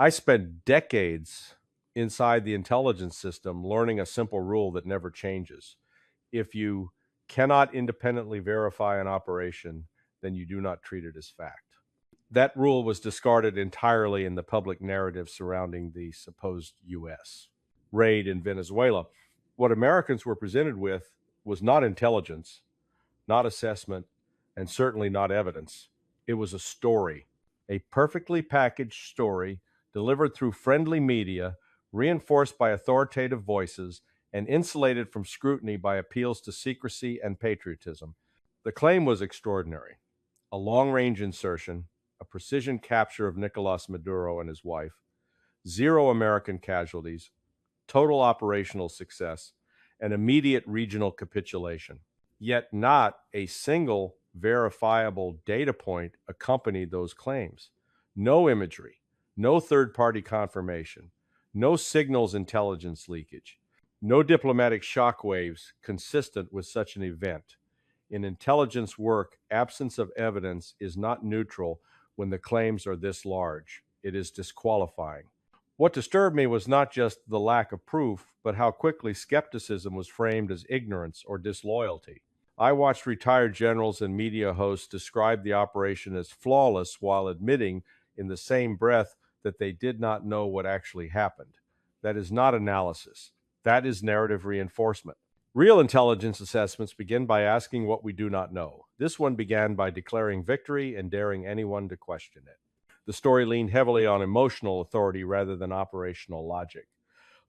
I spent decades inside the intelligence system learning a simple rule that never changes. If you cannot independently verify an operation, then you do not treat it as fact. That rule was discarded entirely in the public narrative surrounding the supposed U.S. raid in Venezuela. What Americans were presented with was not intelligence, not assessment, and certainly not evidence. It was a story, a perfectly packaged story delivered through friendly media, reinforced by authoritative voices, and insulated from scrutiny by appeals to secrecy and patriotism. The claim was extraordinary: a long range insertion, a precision capture of Nicolas Maduro and his wife, zero American casualties, total operational success, and immediate regional capitulation. Yet not a single verifiable data point accompanied those claims. No imagery, no third party confirmation, no signals intelligence leakage, no diplomatic shockwaves consistent with such an event. In intelligence work, absence of evidence is not neutral when the claims are this large. It is disqualifying. What disturbed me was not just the lack of proof, but how quickly skepticism was framed as ignorance or disloyalty. I watched retired generals and media hosts describe the operation as flawless while admitting in the same breath that they did not know what actually happened. That is not analysis. That is narrative reinforcement. Real intelligence assessments begin by asking what we do not know. This one began by declaring victory and daring anyone to question it. The story leaned heavily on emotional authority rather than operational logic.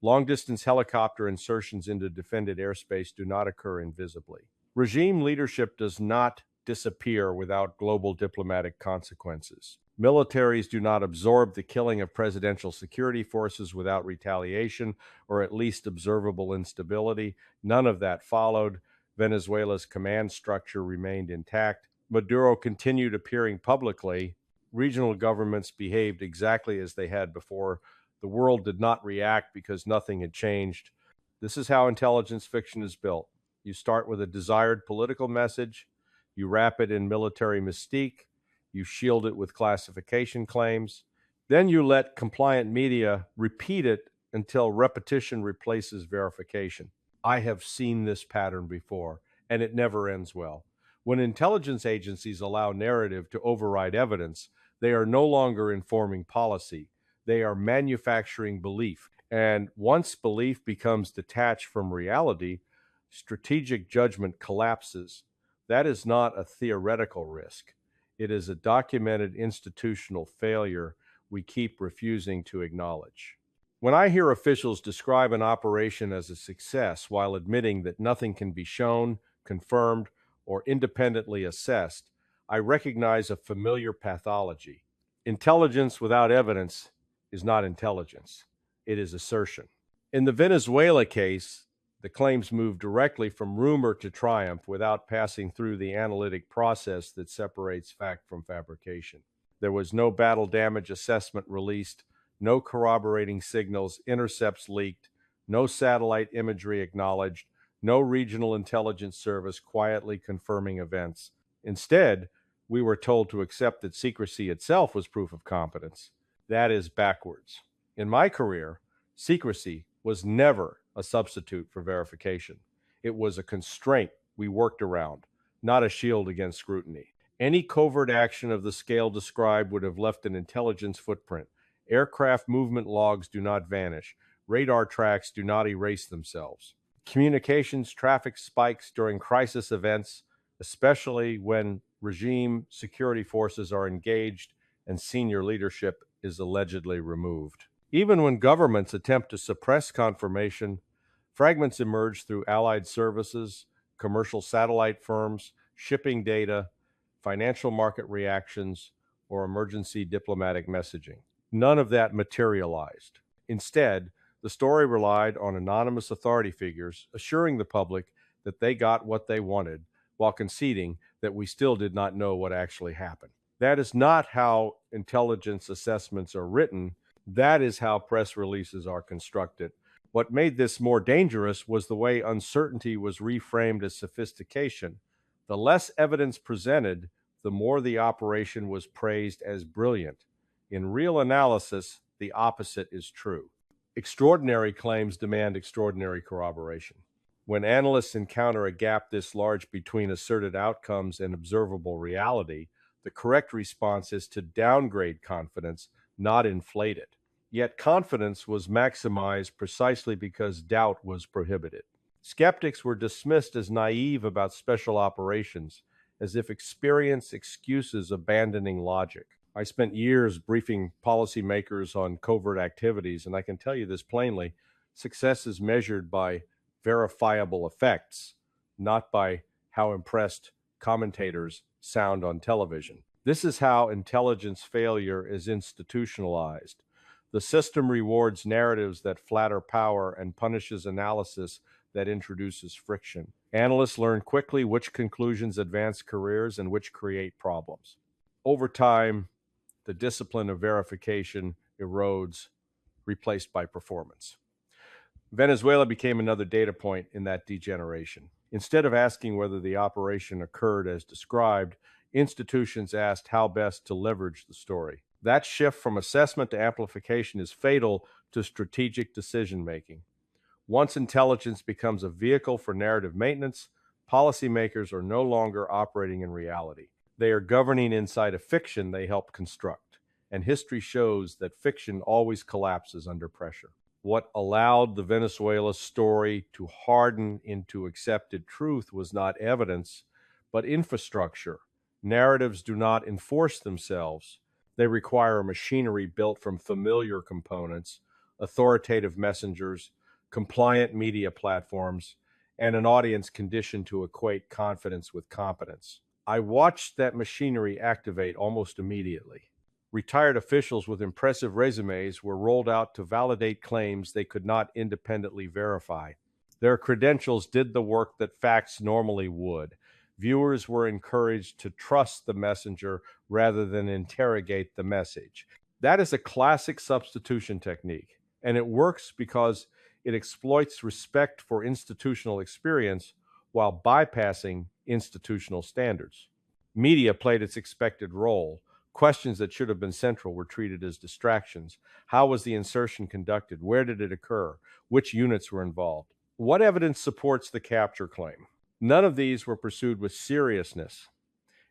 Long-distance helicopter insertions into defended airspace do not occur invisibly. Regime leadership does not disappear without global diplomatic consequences. Militaries do not absorb the killing of presidential security forces without retaliation or at least observable instability. None of that followed. Venezuela's command structure remained intact. Maduro continued appearing publicly. Regional governments behaved exactly as they had before. The world did not react because nothing had changed. This is how intelligence fiction is built. You start with a desired political message, you wrap it in military mystique, you shield it with classification claims, then you let compliant media repeat it until repetition replaces verification. I have seen this pattern before, and it never ends well. When intelligence agencies allow narrative to override evidence, they are no longer informing policy. They are manufacturing belief. And once belief becomes detached from reality, strategic judgment collapses. That is not a theoretical risk. It is a documented institutional failure we keep refusing to acknowledge. When I hear officials describe an operation as a success while admitting that nothing can be shown, confirmed, or independently assessed, I recognize a familiar pathology. Intelligence without evidence is not intelligence. It is assertion. In the Venezuela case, the claims moved directly from rumor to triumph without passing through the analytic process that separates fact from fabrication. There was no battle damage assessment released, no corroborating signals, intercepts leaked, no satellite imagery acknowledged, no regional intelligence service quietly confirming events. Instead, we were told to accept that secrecy itself was proof of competence. That is backwards. In my career, secrecy was never a substitute for verification. It was a constraint we worked around, not a shield against scrutiny. Any covert action of the scale described would have left an intelligence footprint. Aircraft movement logs do not vanish. Radar tracks do not erase themselves. Communications traffic spikes during crisis events, especially when regime security forces are engaged and senior leadership is allegedly removed. Even when governments attempt to suppress confirmation, fragments emerge through allied services, commercial satellite firms, shipping data, financial market reactions, or emergency diplomatic messaging. None of that materialized. Instead, the story relied on anonymous authority figures assuring the public that they got what they wanted while conceding that we still did not know what actually happened. That is not how intelligence assessments are written. That is how press releases are constructed. What made this more dangerous was the way uncertainty was reframed as sophistication. The less evidence presented, the more the operation was praised as brilliant. In real analysis, the opposite is true. Extraordinary claims demand extraordinary corroboration. When analysts encounter a gap this large between asserted outcomes and observable reality, the correct response is to downgrade confidence, not inflate it. Yet confidence was maximized precisely because doubt was prohibited. Skeptics were dismissed as naive about special operations, as if experience excuses abandoning logic. I spent years briefing policymakers on covert activities, and I can tell you this plainly: success is measured by verifiable effects, not by how impressed commentators sound on television. This is how intelligence failure is institutionalized. The system rewards narratives that flatter power and punishes analysis that introduces friction. Analysts learn quickly which conclusions advance careers and which create problems. Over time, the discipline of verification erodes, replaced by performance. Venezuela became another data point in that degeneration. Instead of asking whether the operation occurred as described, institutions asked how best to leverage the story. That shift from assessment to amplification is fatal to strategic decision-making. Once intelligence becomes a vehicle for narrative maintenance, policymakers are no longer operating in reality. They are governing inside a fiction they helped construct, and history shows that fiction always collapses under pressure. What allowed the Venezuela story to harden into accepted truth was not evidence, but infrastructure. Narratives do not enforce themselves. They require a machinery built from familiar components, authoritative messengers, compliant media platforms, and an audience conditioned to equate confidence with competence. I watched that machinery activate almost immediately. Retired officials with impressive resumes were rolled out to validate claims they could not independently verify. Their credentials did the work that facts normally would. Viewers were encouraged to trust the messenger rather than interrogate the message. That is a classic substitution technique, and it works because it exploits respect for institutional experience while bypassing institutional standards. Media played its expected role. Questions that should have been central were treated as distractions. How was the insertion conducted? Where did it occur? Which units were involved? What evidence supports the capture claim? None of these were pursued with seriousness.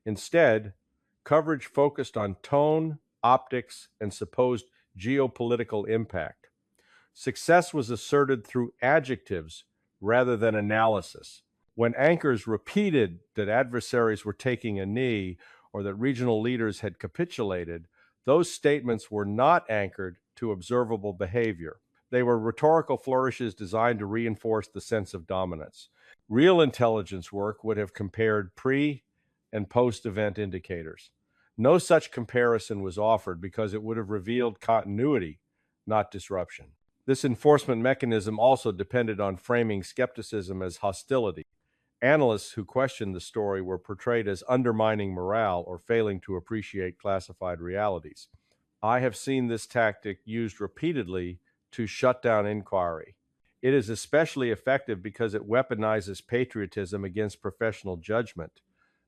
Instead, coverage focused on tone, optics, and supposed geopolitical impact. Success was asserted through adjectives rather than analysis. When anchors repeated that adversaries were taking a knee or that regional leaders had capitulated, those statements were not anchored to observable behavior. They were rhetorical flourishes designed to reinforce the sense of dominance. Real intelligence work would have compared pre- and post-event indicators. No such comparison was offered because it would have revealed continuity, not disruption. This enforcement mechanism also depended on framing skepticism as hostility. Analysts who questioned the story were portrayed as undermining morale or failing to appreciate classified realities. I have seen this tactic used repeatedly to shut down inquiry. It is especially effective because it weaponizes patriotism against professional judgment.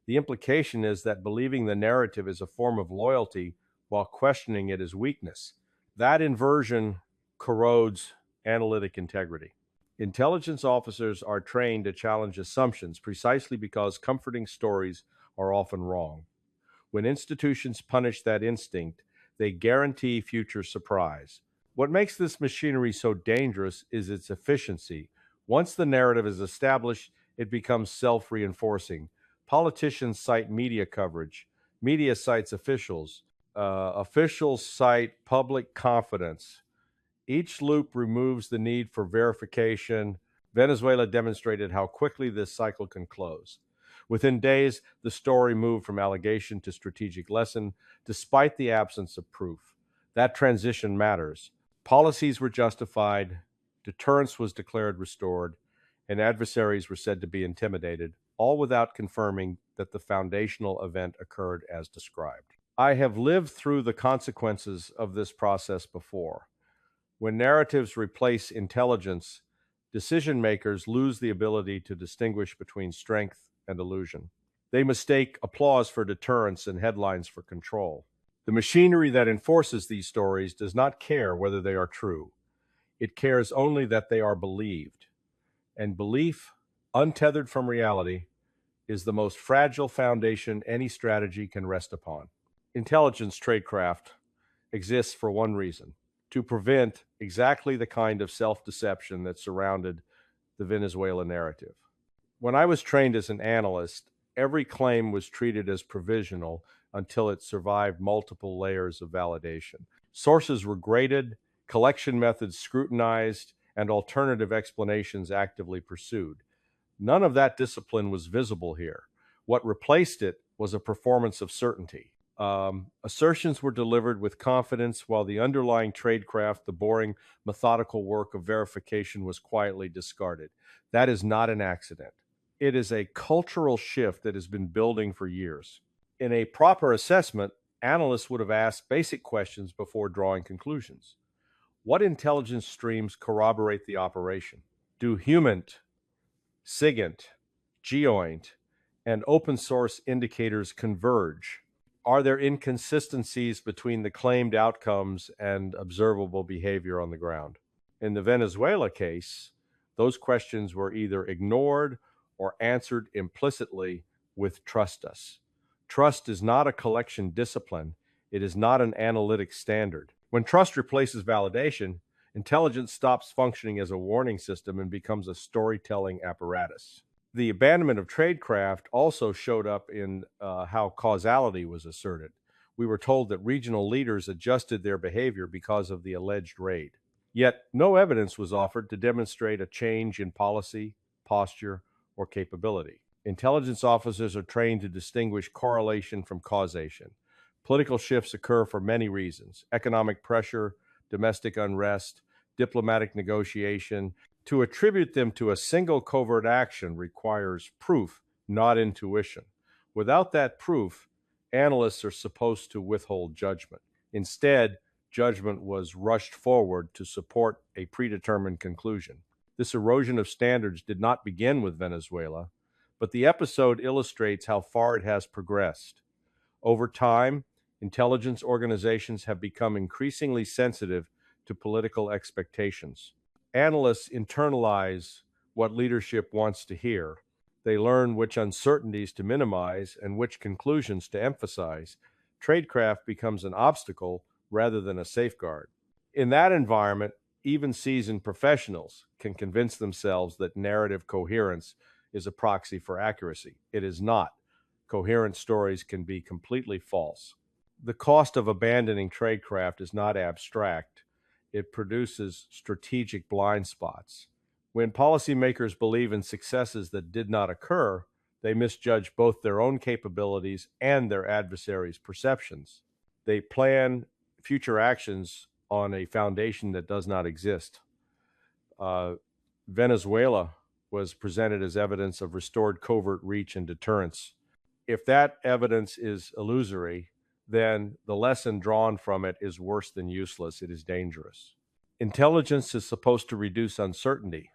The implication is that believing the narrative is a form of loyalty while questioning it is weakness. That inversion corrodes analytic integrity. Intelligence officers are trained to challenge assumptions precisely because comforting stories are often wrong. When institutions punish that instinct, they guarantee future surprise. What makes this machinery so dangerous is its efficiency. Once the narrative is established, it becomes self-reinforcing. Politicians cite media coverage. Media cites officials. Officials cite public confidence. Each loop removes the need for verification. Venezuela demonstrated how quickly this cycle can close. Within days, the story moved from allegation to strategic lesson, despite the absence of proof. That transition matters. Policies were justified, deterrence was declared restored, and adversaries were said to be intimidated, all without confirming that the foundational event occurred as described. I have lived through the consequences of this process before. When narratives replace intelligence, decision makers lose the ability to distinguish between strength and illusion. They mistake applause for deterrence and headlines for control. The machinery that enforces these stories does not care whether they are true. It cares only that they are believed. And belief, untethered from reality, is the most fragile foundation any strategy can rest upon. Intelligence tradecraft exists for one reason: to prevent exactly the kind of self-deception that surrounded the Venezuela narrative. When I was trained as an analyst, every claim was treated as provisional until it survived multiple layers of validation. Sources were graded, collection methods scrutinized, and alternative explanations actively pursued. None of that discipline was visible here. What replaced it was a performance of certainty. Assertions were delivered with confidence, while the underlying tradecraft, the boring, methodical work of verification, was quietly discarded. That is not an accident. It is a cultural shift that has been building for years. In a proper assessment, analysts would have asked basic questions before drawing conclusions. What intelligence streams corroborate the operation? Do HUMINT, SIGINT, GEOINT, and open source indicators converge? Are there inconsistencies between the claimed outcomes and observable behavior on the ground? In the Venezuela case, those questions were either ignored or answered implicitly with "trust us." Trust is not a collection discipline. It is not an analytic standard. When trust replaces validation, intelligence stops functioning as a warning system and becomes a storytelling apparatus. The abandonment of tradecraft also showed up in how causality was asserted. We were told that regional leaders adjusted their behavior because of the alleged raid. Yet no evidence was offered to demonstrate a change in policy, posture, or capability. Intelligence officers are trained to distinguish correlation from causation. Political shifts occur for many reasons: economic pressure, domestic unrest, diplomatic negotiation. To attribute them to a single covert action requires proof, not intuition. Without that proof, analysts are supposed to withhold judgment. Instead, judgment was rushed forward to support a predetermined conclusion. This erosion of standards did not begin with Venezuela, but the episode illustrates how far it has progressed. Over time, intelligence organizations have become increasingly sensitive to political expectations. Analysts internalize what leadership wants to hear. They learn which uncertainties to minimize and which conclusions to emphasize. Tradecraft becomes an obstacle rather than a safeguard. In that environment, even seasoned professionals can convince themselves that narrative coherence is a proxy for accuracy. It is not. Coherent stories can be completely false. The cost of abandoning tradecraft is not abstract. It produces strategic blind spots. When policymakers believe in successes that did not occur, they misjudge both their own capabilities and their adversaries' perceptions. They plan future actions on a foundation that does not exist. Venezuela was presented as evidence of restored covert reach and deterrence. If that evidence is illusory, then the lesson drawn from it is worse than useless. It is dangerous. Intelligence is supposed to reduce uncertainty.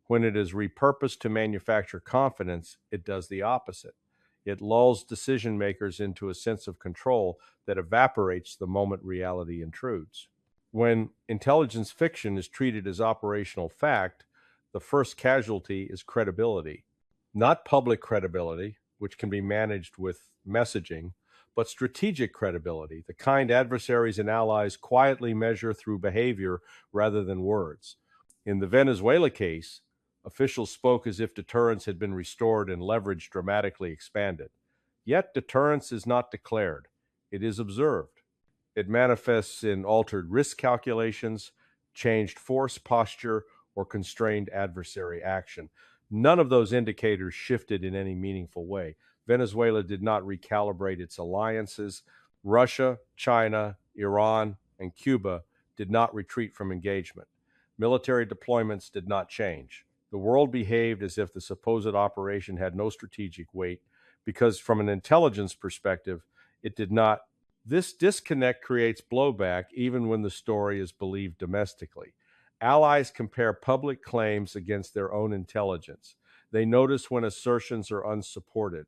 When it is repurposed to manufacture confidence, it does the opposite. It lulls decision makers into a sense of control that evaporates the moment reality intrudes. When intelligence fiction is treated as operational fact, the first casualty is credibility. Not public credibility, which can be managed with messaging, but strategic credibility, the kind adversaries and allies quietly measure through behavior rather than words. In the Venezuela case, officials spoke as if deterrence had been restored and leverage dramatically expanded. Yet deterrence is not declared. It is observed. It manifests in altered risk calculations, changed force posture, or constrained adversary action. None of those indicators shifted in any meaningful way. Venezuela did not recalibrate its alliances. Russia, China, Iran, and Cuba did not retreat from engagement. Military deployments did not change. The world behaved as if the supposed operation had no strategic weight because, from an intelligence perspective, it did not. This disconnect creates blowback even when the story is believed domestically. Allies compare public claims against their own intelligence. They notice when assertions are unsupported.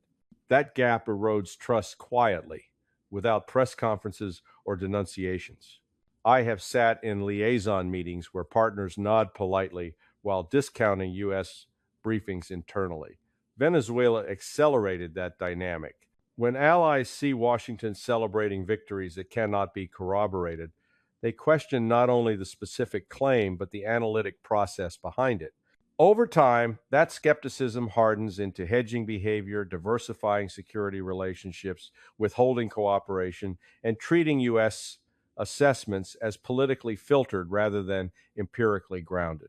That gap erodes trust quietly. without press conferences or denunciations. I have sat in liaison meetings where partners nod politely while discounting U.S. briefings internally. Venezuela accelerated that dynamic. When allies see Washington celebrating victories that cannot be corroborated, they question not only the specific claim, but the analytic process behind it. Over time, that skepticism hardens into hedging behavior, diversifying security relationships, withholding cooperation, and treating U.S. assessments as politically filtered rather than empirically grounded.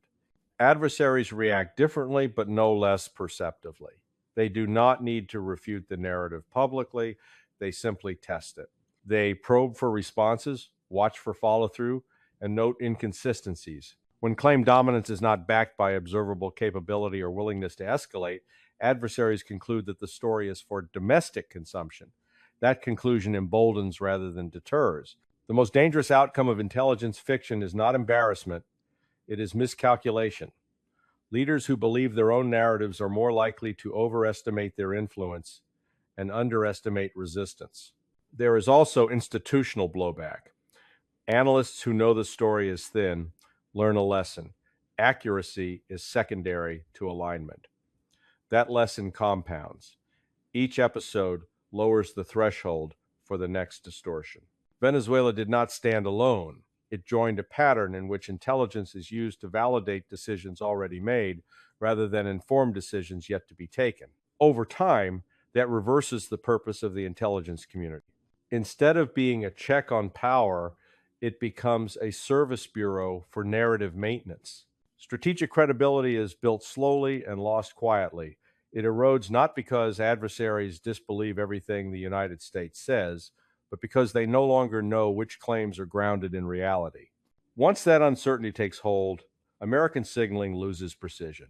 Adversaries react differently, but no less perceptively. They do not need to refute the narrative publicly, they simply test it. They probe for responses, watch for follow through, and note inconsistencies. When claimed dominance is not backed by observable capability or willingness to escalate, adversaries conclude that the story is for domestic consumption. That conclusion emboldens rather than deters. The most dangerous outcome of intelligence fiction is not embarrassment, it is miscalculation. Leaders who believe their own narratives are more likely to overestimate their influence and underestimate resistance. There is also institutional blowback. Analysts who know the story is thin learn a lesson. Accuracy is secondary to alignment. That lesson compounds. Each episode lowers the threshold for the next distortion. Venezuela did not stand alone. It joined a pattern in which intelligence is used to validate decisions already made rather than inform decisions yet to be taken. Over time, that reverses the purpose of the intelligence community. Instead of being a check on power, it becomes a service bureau for narrative maintenance. Strategic credibility is built slowly and lost quietly. It erodes not because adversaries disbelieve everything the United States says, but because they no longer know which claims are grounded in reality. Once that uncertainty takes hold, American signaling loses precision.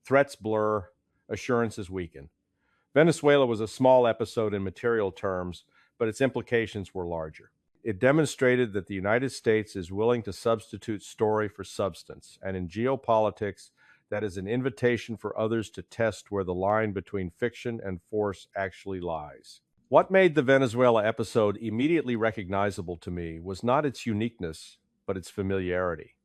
Threats blur, assurances weaken. Venezuela was a small episode in material terms, but its implications were larger. It demonstrated that the United States is willing to substitute story for substance, and in geopolitics, that is an invitation for others to test where the line between fiction and force actually lies. What made the Venezuela episode immediately recognizable to me was not its uniqueness, but its familiarity.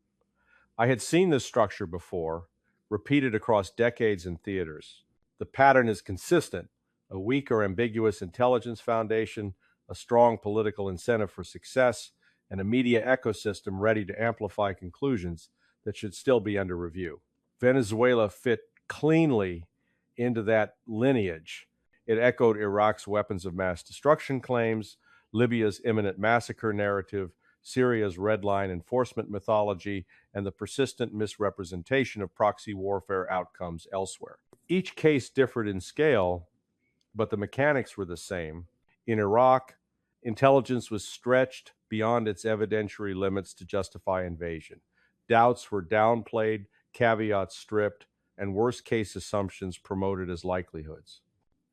I had seen this structure before, repeated across decades in theaters. The pattern is consistent: a weak or ambiguous intelligence foundation, a strong political incentive for success, and a media ecosystem ready to amplify conclusions that should still be under review. Venezuela fit cleanly into that lineage. It echoed Iraq's weapons of mass destruction claims, Libya's imminent massacre narrative, Syria's red line enforcement mythology, and the persistent misrepresentation of proxy warfare outcomes elsewhere. Each case differed in scale, but the mechanics were the same. In Iraq, intelligence was stretched beyond its evidentiary limits to justify invasion. Doubts were downplayed, caveats stripped, and worst-case assumptions promoted as likelihoods.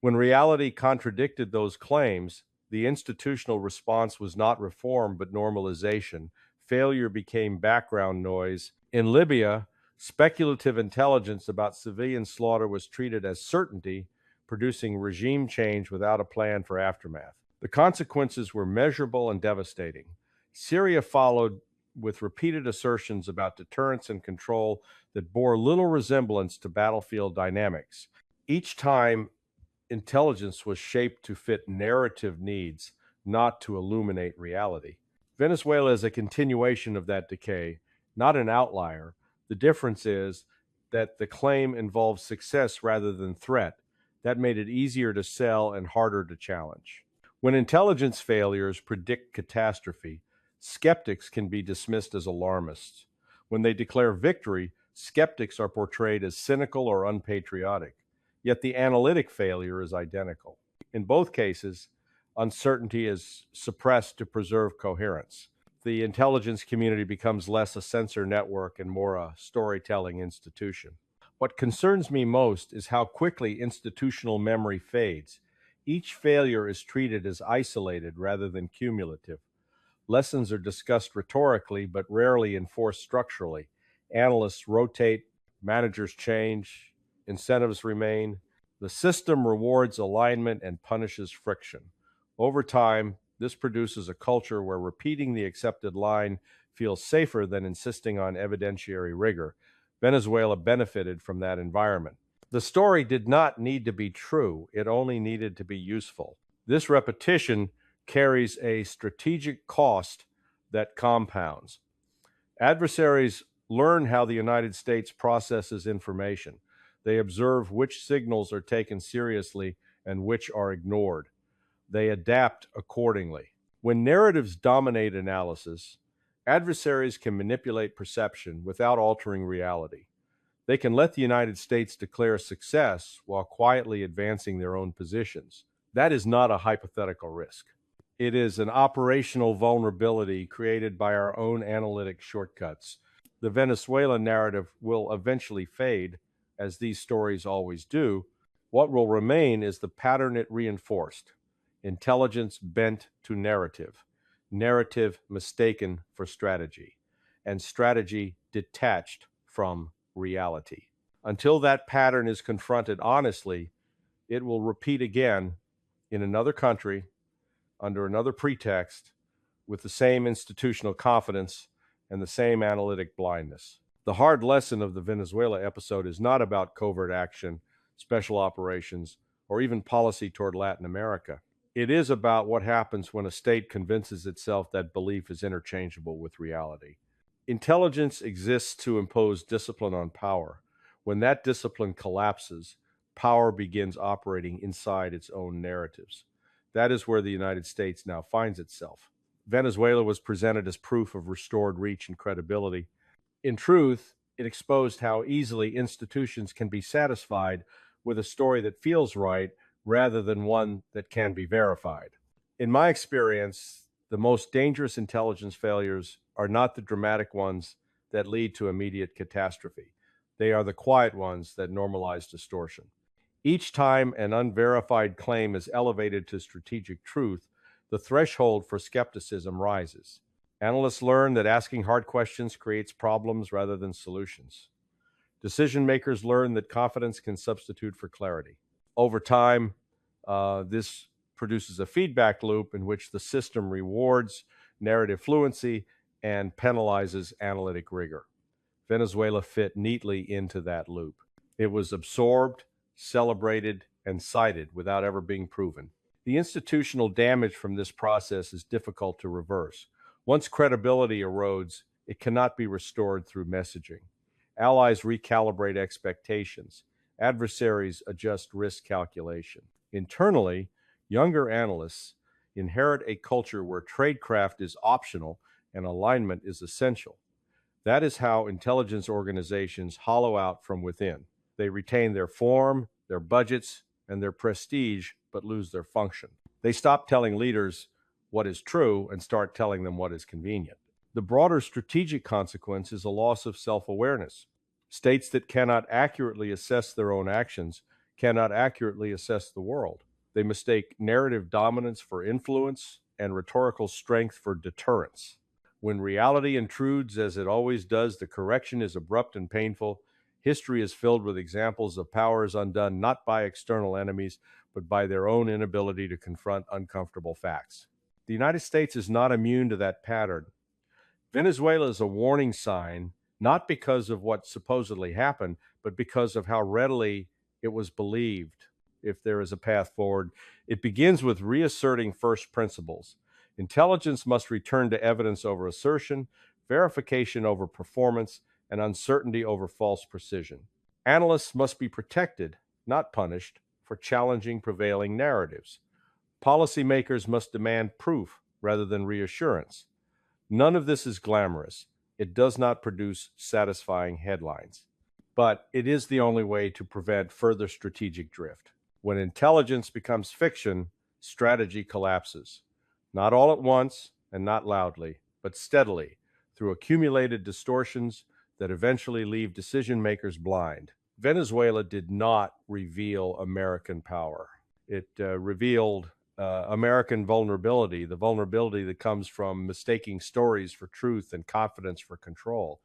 When reality contradicted those claims, the institutional response was not reform but normalization. Failure became background noise. In Libya, speculative intelligence about civilian slaughter was treated as certainty, producing regime change without a plan for aftermath. The consequences were measurable and devastating. Syria followed with repeated assertions about deterrence and control that bore little resemblance to battlefield dynamics. Each time, intelligence was shaped to fit narrative needs, not to illuminate reality. Venezuela is a continuation of that decay, not an outlier. The difference is that the claim involves success rather than threat. That made it easier to sell and harder to challenge. When intelligence failures predict catastrophe, skeptics can be dismissed as alarmists. When they declare victory, skeptics are portrayed as cynical or unpatriotic. Yet the analytic failure is identical. In both cases, uncertainty is suppressed to preserve coherence. The intelligence community becomes less a sensor network and more a storytelling institution. What concerns me most is how quickly institutional memory fades. Each failure is treated as isolated rather than cumulative. Lessons are discussed rhetorically but rarely enforced structurally. Analysts rotate, managers change, incentives remain. The system rewards alignment and punishes friction. Over time, This produces a culture where repeating the accepted line feels safer than insisting on evidentiary rigor. Venezuela benefited from that environment. The story did not need to be true, it only needed to be useful. This repetition carries a strategic cost that compounds. Adversaries learn how the United States processes information. They observe which signals are taken seriously and which are ignored. They adapt accordingly. When narratives dominate analysis, adversaries can manipulate perception without altering reality. They can let the United States declare success while quietly advancing their own positions. That is not a hypothetical risk. It is an operational vulnerability created by our own analytic shortcuts. The Venezuelan narrative will eventually fade, as these stories always do. What will remain is the pattern it reinforced: intelligence bent to narrative, narrative mistaken for strategy, and strategy detached from reality. Until that pattern is confronted honestly, it will repeat again in another country, under another pretext, with the same institutional confidence and the same analytic blindness. The hard lesson of the Venezuela episode is not about covert action, special operations, or even policy toward Latin America. It is about what happens when a state convinces itself that belief is interchangeable with reality. Intelligence exists to impose discipline on power. When that discipline collapses, power begins operating inside its own narratives. That is where the United States now finds itself. Venezuela was presented as proof of restored reach and credibility. In truth, it exposed how easily institutions can be satisfied with a story that feels right rather than one that can be verified. In my experience, the most dangerous intelligence failures are not the dramatic ones that lead to immediate catastrophe. They are the quiet ones that normalize distortion. Each time an unverified claim is elevated to strategic truth, the threshold for skepticism rises. Analysts learn that asking hard questions creates problems rather than solutions. Decision makers learn that confidence can substitute for clarity. Over time, this produces a feedback loop in which the system rewards narrative fluency and penalizes analytic rigor. Venezuela fit neatly into that loop. It was absorbed, celebrated, and cited without ever being proven. The institutional damage from this process is difficult to reverse. Once credibility erodes, it cannot be restored through messaging. Allies recalibrate expectations. Adversaries adjust risk calculation. Internally, younger analysts inherit a culture where tradecraft is optional and alignment is essential. That is how intelligence organizations hollow out from within. They retain their form, their budgets, and their prestige, but lose their function. They stop telling leaders what is true and start telling them what is convenient. The broader strategic consequence is a loss of self-awareness. States that cannot accurately assess their own actions cannot accurately assess the world. They mistake narrative dominance for influence and rhetorical strength for deterrence. When reality intrudes, as it always does, the correction is abrupt and painful. History is filled with examples of powers undone not by external enemies, but by their own inability to confront uncomfortable facts. The United States is not immune to that pattern. Venezuela is a warning sign, not because of what supposedly happened, but because of how readily it was believed. If there is a path forward, it begins with reasserting first principles. Intelligence must return to evidence over assertion, verification over performance, and uncertainty over false precision. Analysts must be protected, not punished, for challenging prevailing narratives. Policymakers must demand proof rather than reassurance. None of this is glamorous. It does not produce satisfying headlines. But it is the only way to prevent further strategic drift. When intelligence becomes fiction, strategy collapses. Not all at once and not loudly, but steadily, through accumulated distortions that eventually leave decision makers blind. Venezuela did not reveal American power. It revealed American vulnerability, the vulnerability that comes from mistaking stories for truth and confidence for control.